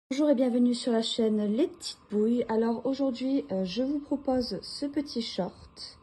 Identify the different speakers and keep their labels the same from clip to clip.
Speaker 1: Bonjour et bienvenue sur la chaîne Les Petites Bouilles. Alors aujourd'hui, je vous propose ce petit short.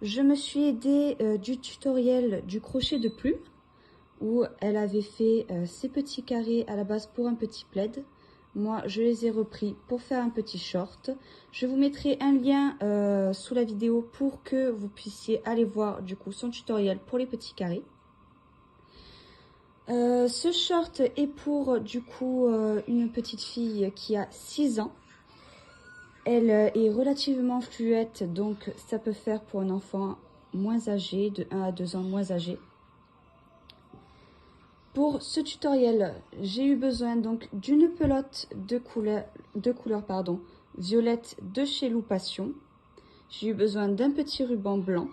Speaker 1: Je me suis aidée du tutoriel du crochet de plume où elle avait fait ces petits carrés à la base pour un petit plaid. Moi, je les ai repris pour faire un petit short. Je vous mettrai un lien sous la vidéo pour que vous puissiez aller voir du coup son tutoriel pour les petits carrés. Ce short est pour du coup une petite fille qui a 6 ans. Elle est relativement fluette, donc ça peut faire pour un enfant moins âgé, de 1 à 2 ans moins âgé. Pour ce tutoriel, j'ai eu besoin donc d'une pelote de couleur violette de chez Loupation. J'ai eu besoin d'un petit ruban blanc.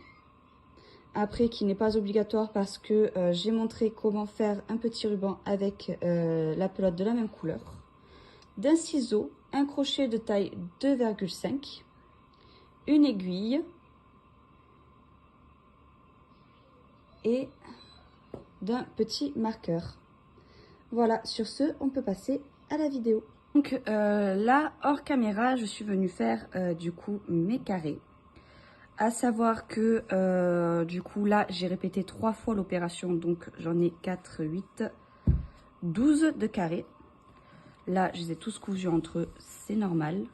Speaker 1: Après, qui n'est pas obligatoire parce que j'ai montré comment faire un petit ruban avec la pelote de la même couleur. D'un ciseau, un crochet de taille 2,5, une aiguille et d'un petit marqueur. Voilà, sur ce, on peut passer à la vidéo. Donc là, hors caméra, je suis venue faire du coup mes carrés. À savoir que du coup là j'ai répété 3 fois l'opération, donc j'en ai 4, 8, 12 de carrés. Là je les ai tous cousus entre eux, c'est normal.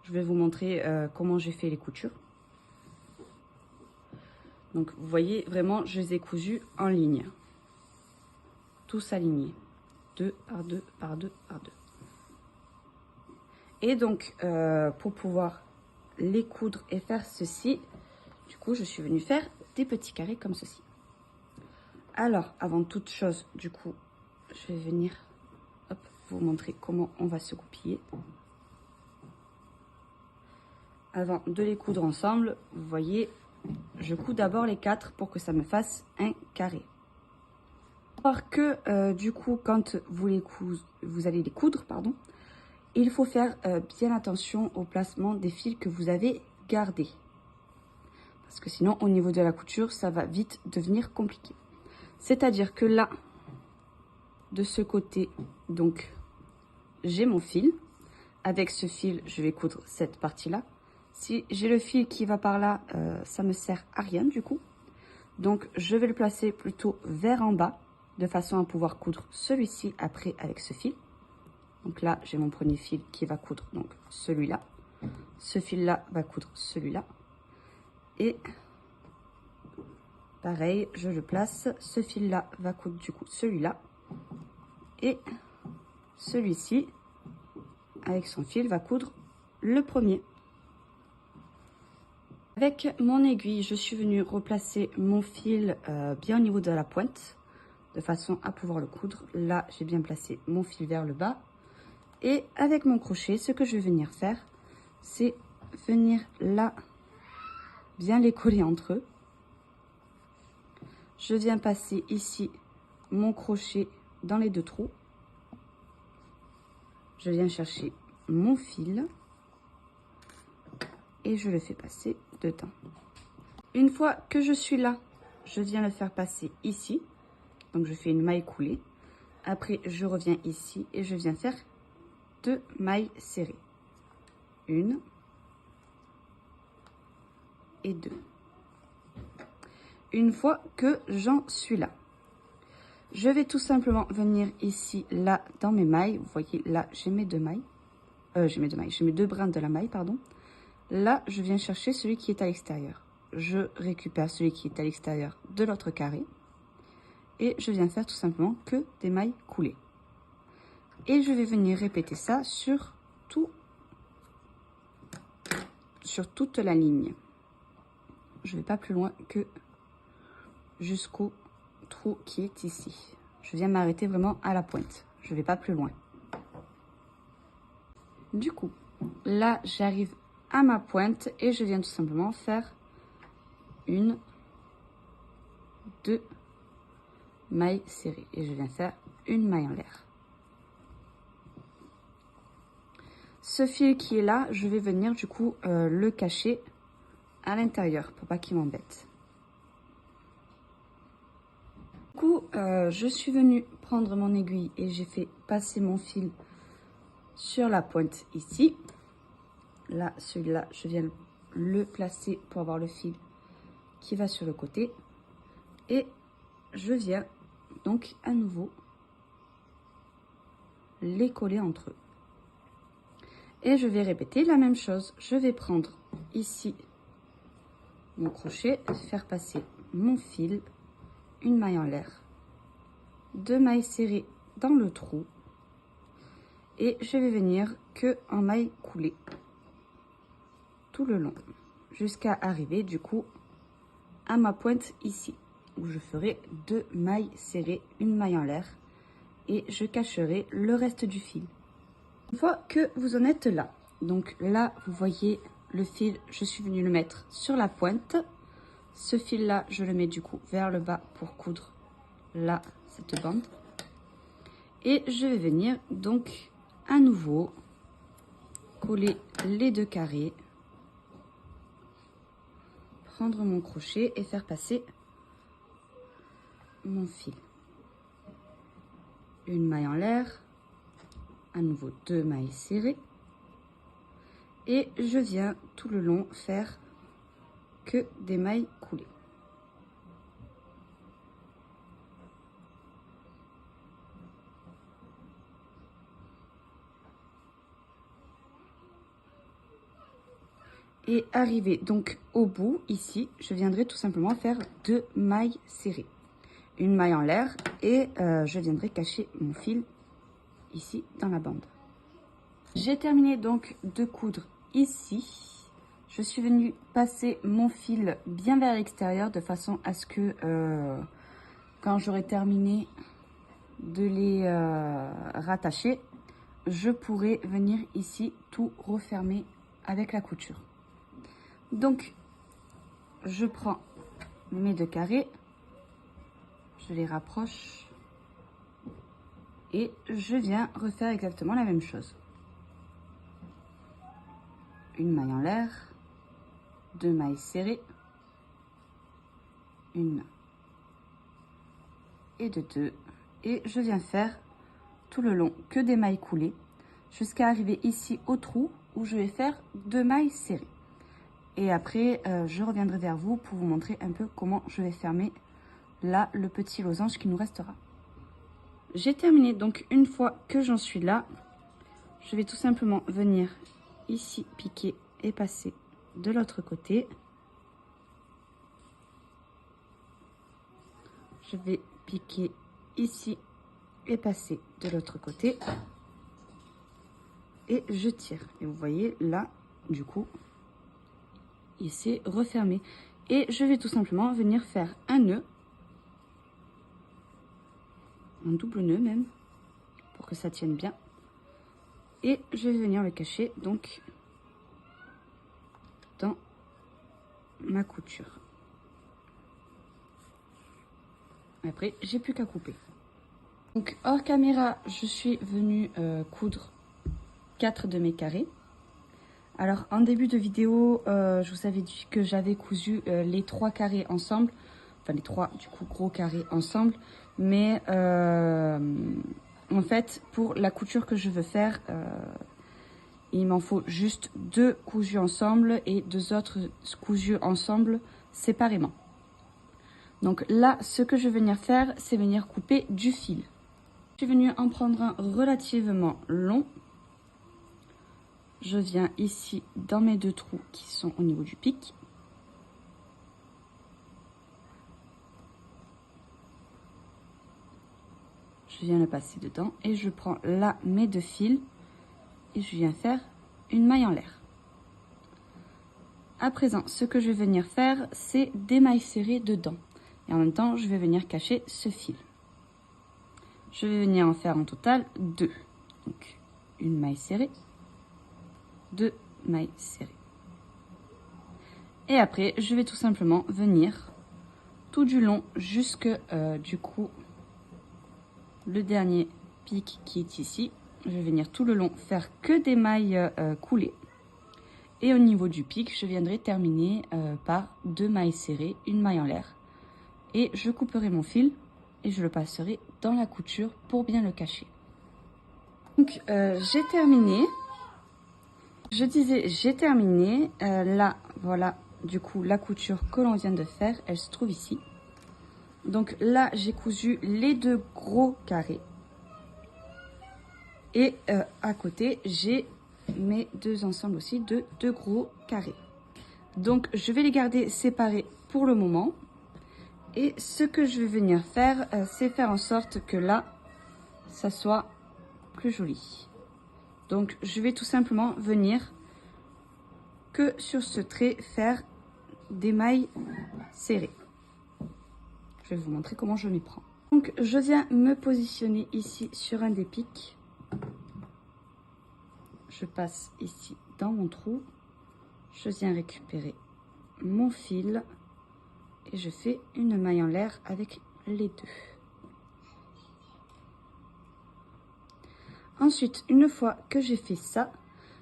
Speaker 1: Je vais vous montrer comment j'ai fait les coutures. Donc vous voyez vraiment je les ai cousus en ligne. Tous alignés. 2 par 2 par 2 par 2. Et donc pour pouvoir les coudre et faire ceci, du coup je suis venue faire des petits carrés comme ceci. Alors avant toute chose, du coup je vais venir vous montrer comment on va se goupiller. Avant de les coudre ensemble, vous voyez, je couds d'abord les 4 pour que ça me fasse un carré. Alors que du coup quand vous allez les coudre, pardon, il faut faire bien attention au placement des fils que vous avez gardés. Parce que sinon, au niveau de la couture, ça va vite devenir compliqué. C'est-à-dire que là, de ce côté, donc, j'ai mon fil. Avec ce fil, je vais coudre cette partie-là. Si j'ai le fil qui va par là, ça me sert à rien du coup. Donc, je vais le placer plutôt vers en bas, de façon à pouvoir coudre celui-ci après avec ce fil. Donc là, j'ai mon premier fil qui va coudre donc celui-là. Ce fil-là va coudre celui-là. Et pareil, je le place. Ce fil-là va coudre du coup celui-là. Et celui-ci, avec son fil, va coudre le premier. Avec mon aiguille, je suis venue replacer mon fil bien au niveau de la pointe, de façon à pouvoir le coudre. Là, j'ai bien placé mon fil vers le bas. Et avec mon crochet, ce que je vais venir faire, c'est venir là, bien les coller entre eux. Je viens passer ici mon crochet dans les 2 trous. Je viens chercher mon fil et je le fais passer dedans. Une fois que je suis là, je viens le faire passer ici. Donc je fais une maille coulée. Après, je reviens ici et je viens faire 2 mailles serrées. 1 et 2. Une fois que j'en suis là, je vais tout simplement venir ici, là, dans mes mailles. Vous voyez, là, j'ai mes 2 mailles. J'ai mes 2 brins de la maille, pardon. Là, je viens chercher celui qui est à l'extérieur. Je récupère celui qui est à l'extérieur de l'autre carré. Et je viens faire tout simplement que des mailles coulées. Et je vais venir répéter ça sur toute la ligne. Je ne vais pas plus loin que jusqu'au trou qui est ici. Je viens m'arrêter vraiment à la pointe. Je ne vais pas plus loin. Du coup, là, j'arrive à ma pointe et je viens tout simplement faire 1, 2 mailles serrées. Et je viens faire une maille en l'air. Ce fil qui est là, je vais venir du coup le cacher à l'intérieur pour pas qu'il m'embête. Du coup, je suis venue prendre mon aiguille et j'ai fait passer mon fil sur la pointe ici. Là, celui-là, je viens le placer pour avoir le fil qui va sur le côté. Et je viens donc à nouveau les coller entre eux. Et je vais répéter la même chose. Je vais prendre ici mon crochet, faire passer mon fil, une maille en l'air, 2 mailles serrées dans le trou et je vais venir que en maille coulée tout le long jusqu'à arriver du coup à ma pointe ici où je ferai 2 mailles serrées, une maille en l'air et je cacherai le reste du fil. Une fois que vous en êtes là, donc là vous voyez le fil, je suis venue le mettre sur la pointe. Ce fil là je le mets du coup vers le bas pour coudre là cette bande et je vais venir donc à nouveau coller les 2 carrés, prendre mon crochet et faire passer mon fil, une maille en l'air, à nouveau 2 mailles serrées et je viens tout le long faire que des mailles coulées. Et arrivé donc au bout ici, je viendrai tout simplement faire 2 mailles serrées, une maille en l'air et je viendrai cacher mon fil ici dans la bande. J'ai terminé donc de coudre ici. Je suis venue passer mon fil bien vers l'extérieur de façon à ce que quand j'aurai terminé de les rattacher, je pourrai venir ici tout refermer avec la couture. Donc, je prends mes 2 carrés, je les rapproche et je viens refaire exactement la même chose. Une maille en l'air, 2 mailles serrées, une et de 2 et je viens faire tout le long que des mailles coulées jusqu'à arriver ici au trou où je vais faire 2 mailles serrées. Et après, je reviendrai vers vous pour vous montrer un peu comment je vais fermer là le petit losange qui nous restera. J'ai terminé, donc une fois que j'en suis là, je vais tout simplement venir ici piquer et passer de l'autre côté. Je vais piquer ici et passer de l'autre côté. Et je tire. Et vous voyez là, du coup, il s'est refermé et je vais tout simplement venir faire un nœud, un double nœud même, pour que ça tienne bien et je vais venir le cacher donc dans ma couture. Après j'ai plus qu'à couper. Donc hors caméra je suis venue coudre 4 de mes carrés. Alors en début de vidéo, je vous avais dit que j'avais cousu les 3 carrés ensemble, enfin les 3 du coup gros carrés ensemble, mais en fait pour la couture que je veux faire, il m'en faut juste 2 cousus ensemble et 2 autres cousus ensemble séparément. Donc là, ce que je vais venir faire, c'est venir couper du fil. Je suis venue en prendre un relativement long. Je viens ici dans mes 2 trous qui sont au niveau du pic. Je viens le passer dedans et je prends là mes 2 fils et je viens faire une maille en l'air. À présent, ce que je vais venir faire, c'est des mailles serrées dedans. Et en même temps, je vais venir cacher ce fil. Je vais venir en faire en total 2. Donc, une maille serrée. 2 mailles serrées. Et après, je vais tout simplement venir tout du long jusque du coup le dernier pic qui est ici. Je vais venir tout le long faire que des mailles coulées. Et au niveau du pic, je viendrai terminer par 2 mailles serrées, une maille en l'air. Et je couperai mon fil et je le passerai dans la couture pour bien le cacher. Donc j'ai terminé. Je disais j'ai terminé. Là, voilà, du coup, la couture que l'on vient de faire, elle se trouve ici. Donc là, j'ai cousu les 2 gros carrés. Et à côté, j'ai mes 2 ensembles aussi de 2 gros carrés. Donc, je vais les garder séparés pour le moment. Et ce que je vais venir faire, c'est faire en sorte que là, ça soit plus joli. Donc, je vais tout simplement venir que sur ce trait faire des mailles serrées. Je vais vous montrer comment je m'y prends. Donc, je viens me positionner ici sur un des pics. Je passe ici dans mon trou. Je viens récupérer mon fil et je fais une maille en l'air avec les 2. Ensuite, une fois que j'ai fait ça,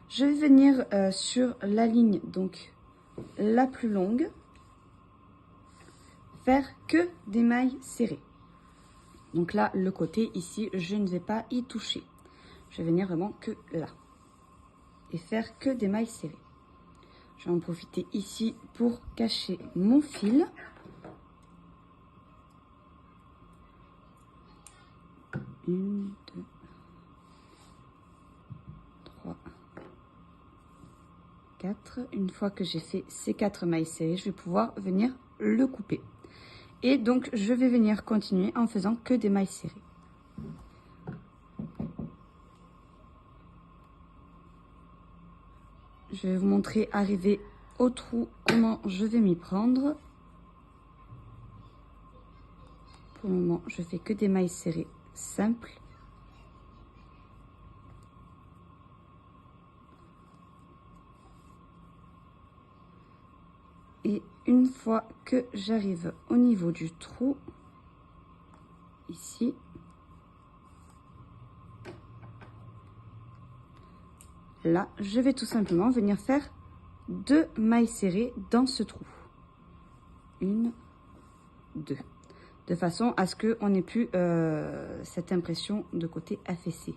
Speaker 1: je vais venir sur la ligne donc la plus longue, faire que des mailles serrées. Donc là, le côté ici, je ne vais pas y toucher. Je vais venir vraiment que là et faire que des mailles serrées. Je vais en profiter ici pour cacher mon fil. Une, 2, 3, 4. Une fois que j'ai fait ces 4 mailles serrées, je vais pouvoir venir le couper. Et donc, je vais venir continuer en faisant que des mailles serrées. Je vais vous montrer arriver au trou comment je vais m'y prendre. Pour le moment, je fais que des mailles serrées simples. Et une fois que j'arrive au niveau du trou, ici, là, je vais tout simplement venir faire 2 mailles serrées dans ce trou. 1, 2. De façon à ce qu'on n'ait plus cette impression de côté affaissé.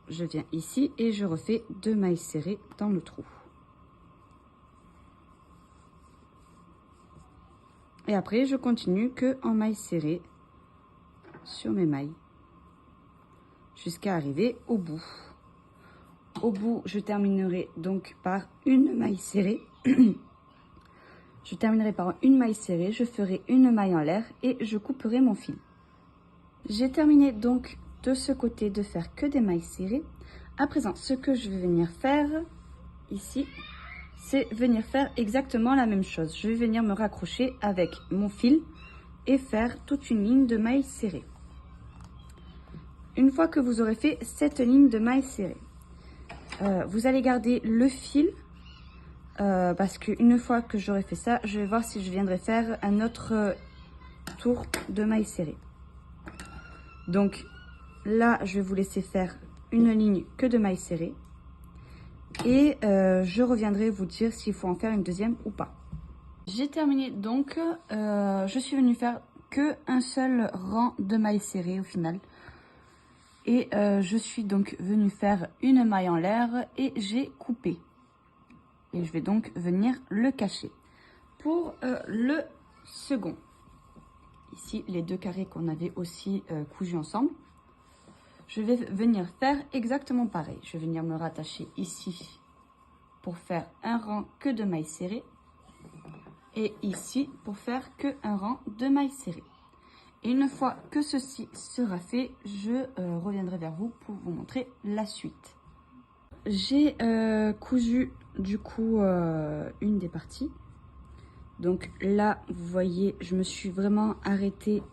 Speaker 1: Je viens ici et je refais 2 mailles serrées dans le trou. Et après, je continue que en mailles serrées sur mes mailles jusqu'à arriver au bout. Au bout, je terminerai donc par une maille serrée. Je terminerai par une maille serrée, je ferai une maille en l'air et je couperai mon fil. J'ai terminé donc de ce côté de faire que des mailles serrées. À présent, ce que je vais venir faire ici, c'est venir faire exactement la même chose. Je vais venir me raccrocher avec mon fil et faire toute une ligne de mailles serrées. Une fois que vous aurez fait cette ligne de mailles serrées, vous allez garder le fil parce qu'une fois que j'aurai fait ça, je vais voir si je viendrai faire un autre tour de mailles serrées. Donc là, je vais vous laisser faire une ligne que de mailles serrées et je reviendrai vous dire s'il faut en faire une deuxième ou pas. J'ai terminé donc, je suis venue faire que un seul rang de mailles serrées au final. Et je suis donc venue faire une maille en l'air et j'ai coupé. Et je vais donc venir le cacher. Pour le second, ici les 2 carrés qu'on avait aussi cousus ensemble, je vais venir faire exactement pareil. Je vais venir me rattacher ici pour faire un rang que de mailles serrées. Et ici pour faire que un rang de mailles serrées. Et une fois que ceci sera fait, je reviendrai vers vous pour vous montrer la suite. J'ai cousu du coup une des parties. Donc là, vous voyez, je me suis vraiment arrêtée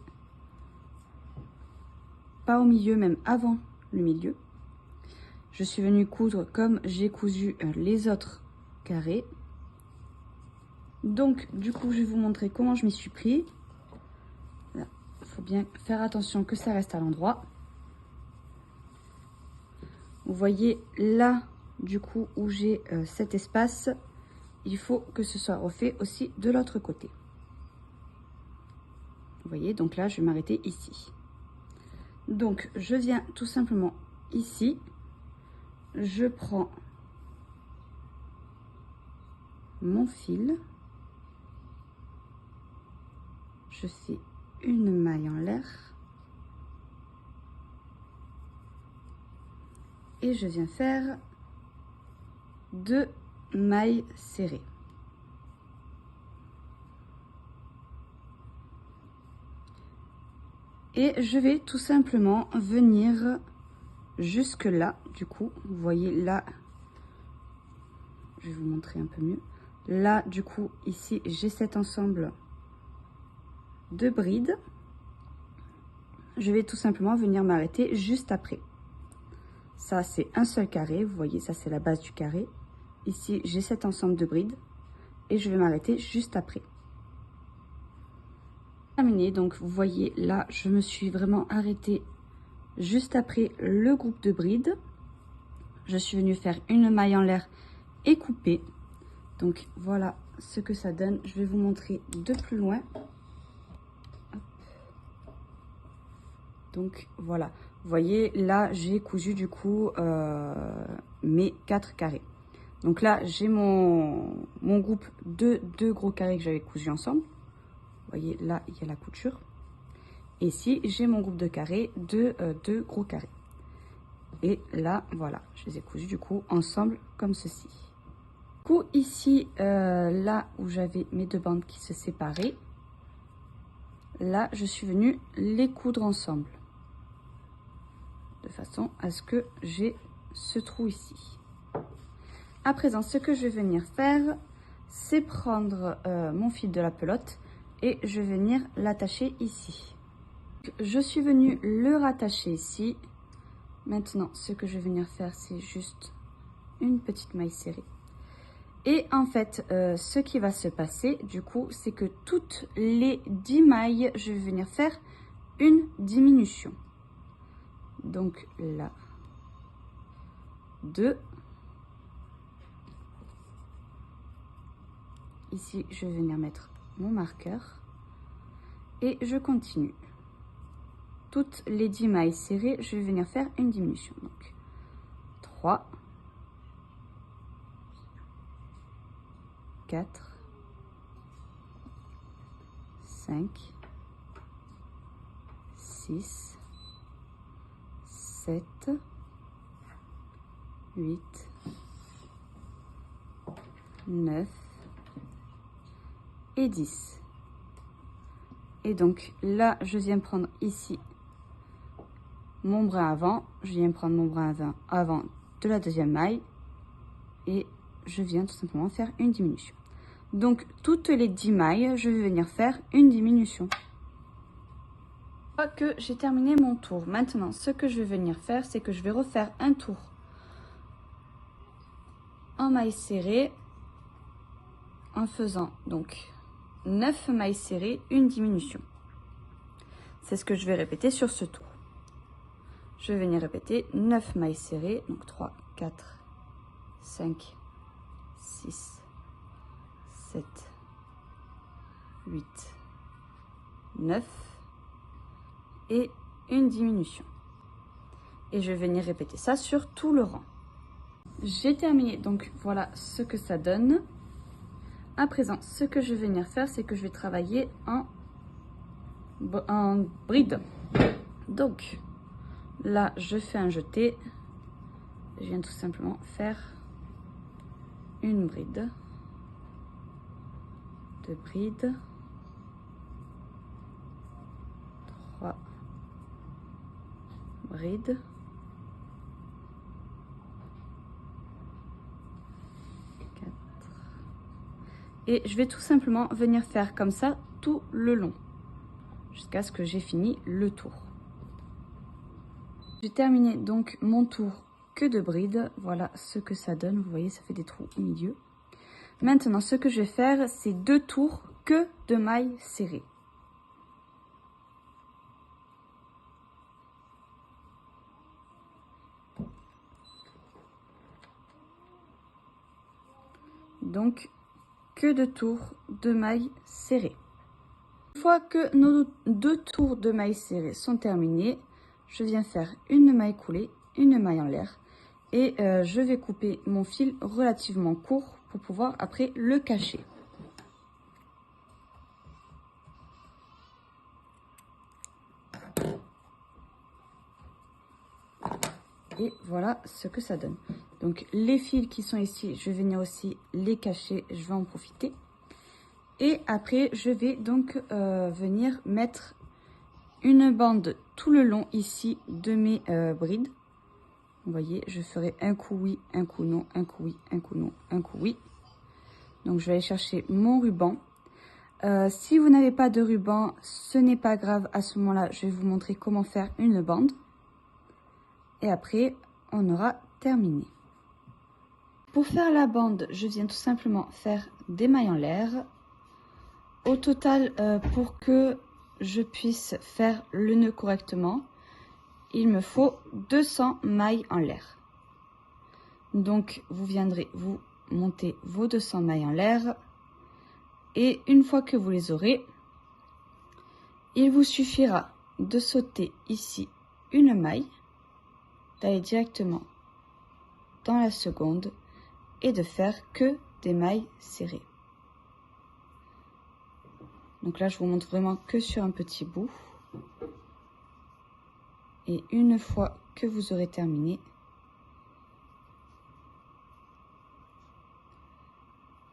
Speaker 1: pas au milieu, même avant le milieu. Je suis venue coudre comme j'ai cousu les autres carrés. Donc du coup, je vais vous montrer comment je m'y suis pris. Il faut bien faire attention que ça reste à l'endroit. Vous voyez là, du coup, où j'ai cet espace, il faut que ce soit refait aussi de l'autre côté. Vous voyez, donc là, je vais m'arrêter ici. Donc, je viens tout simplement ici, je prends mon fil, je fais une maille en l'air et je viens faire 2 mailles serrées. Et je vais tout simplement venir jusque là, du coup, vous voyez là, je vais vous montrer un peu mieux. Là, du coup, ici, j'ai cet ensemble de brides. Je vais tout simplement venir m'arrêter juste après. Ça, c'est un seul carré, vous voyez, ça c'est la base du carré. Ici, j'ai cet ensemble de brides et je vais m'arrêter juste après. Terminé, donc vous voyez là, je me suis vraiment arrêtée juste après le groupe de brides. Je suis venue faire une maille en l'air et couper. Donc voilà ce que ça donne. Je vais vous montrer de plus loin. Hop. Donc voilà, vous voyez là, j'ai cousu du coup mes 4 carrés. Donc là, j'ai mon groupe de 2 gros carrés que j'avais cousu ensemble. Vous voyez, là, il y a la couture. Et ici, j'ai mon groupe de carrés de 2 gros carrés. Et là, voilà, je les ai cousus du coup ensemble comme ceci. Du coup, ici, là où j'avais mes 2 bandes qui se séparaient, là, je suis venue les coudre ensemble. De façon à ce que j'ai ce trou ici. À présent, ce que je vais venir faire, c'est prendre mon fil de la pelote et je vais venir l'attacher ici. Je suis venue le rattacher ici. Maintenant, ce que je vais venir faire, c'est juste une petite maille serrée. Et en fait, ce qui va se passer, du coup, c'est que toutes les 10 mailles, je vais venir faire une diminution. Donc là, 2. Ici, je vais venir mettre mon marqueur et je continue. Toutes les 10 mailles serrées, je vais venir faire une diminution. Donc 3, 4, 5, 6, 7, 8, 9 et 10. Et donc là, je viens prendre ici mon brin avant, je viens prendre mon brin avant de la deuxième maille et je viens tout simplement faire une diminution. Donc toutes les 10 mailles, je vais venir faire une diminution. Une fois que j'ai terminé mon tour, maintenant ce que je vais venir faire, c'est que je vais refaire un tour en maille serrée en faisant donc 9 mailles serrées, une diminution. C'est ce que je vais répéter sur ce tour. Je vais venir répéter 9 mailles serrées, donc 3, 4, 5, 6, 7, 8, 9 et une diminution. Et je vais venir répéter ça sur tout le rang. J'ai terminé, donc voilà ce que ça donne. À présent, ce que je vais venir faire, c'est que je vais travailler en bride. Donc là, je fais un jeté. Je viens tout simplement faire une bride, 2 brides, 3 brides, 4. Et je vais tout simplement venir faire comme ça tout le long, jusqu'à ce que j'ai fini le tour. J'ai terminé donc mon tour que de brides. Voilà ce que ça donne. Vous voyez, ça fait des trous au milieu. Maintenant, ce que je vais faire, c'est 2 tours que de mailles serrées. Donc, que de tours de mailles serrées. Une fois que nos 2 tours de mailles serrées sont terminés, je viens faire une maille coulée, une maille en l'air et je vais couper mon fil relativement court pour pouvoir après le cacher. Et voilà ce que ça donne. Donc les fils qui sont ici, je vais venir aussi les cacher, je vais en profiter. Et après, je vais donc venir mettre une bande tout le long ici de mes brides. Vous voyez, je ferai un coup oui, un coup non, un coup oui, un coup non, un coup oui. Donc je vais aller chercher mon ruban. Si vous n'avez pas de ruban, ce n'est pas grave. À ce moment-là, je vais vous montrer comment faire une bande. Et après, on aura terminé. Pour faire la bande, je viens tout simplement faire des mailles en l'air. Au total, pour que je puisse faire le nœud correctement, il me faut 200 mailles en l'air. Donc, vous viendrez vous monter vos 200 mailles en l'air. Et une fois que vous les aurez, il vous suffira de sauter ici une maille, d'aller directement dans la seconde et de faire que des mailles serrées. Donc là, je vous montre vraiment que sur un petit bout. Et une fois que vous aurez terminé,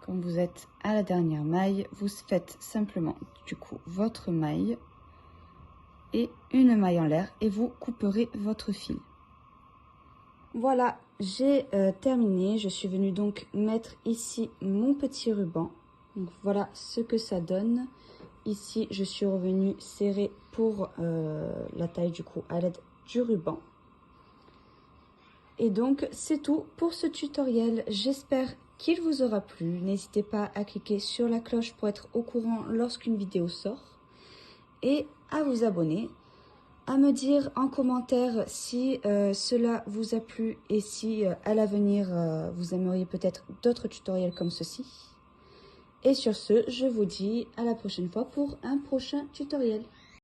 Speaker 1: quand vous êtes à la dernière maille, vous faites simplement du coup votre maille et une maille en l'air et vous couperez votre fil. Voilà, j'ai terminé. Je suis venue donc mettre ici mon petit ruban. Donc voilà ce que ça donne. Ici, je suis revenue serrer pour la taille du coup à l'aide du ruban. Et donc, c'est tout pour ce tutoriel. J'espère qu'il vous aura plu. N'hésitez pas à cliquer sur la cloche pour être au courant lorsqu'une vidéo sort. Et à vous abonner. À me dire en commentaire si cela vous a plu et si à l'avenir vous aimeriez peut-être d'autres tutoriels comme ceci. Et sur ce, je vous dis à la prochaine fois pour un prochain tutoriel.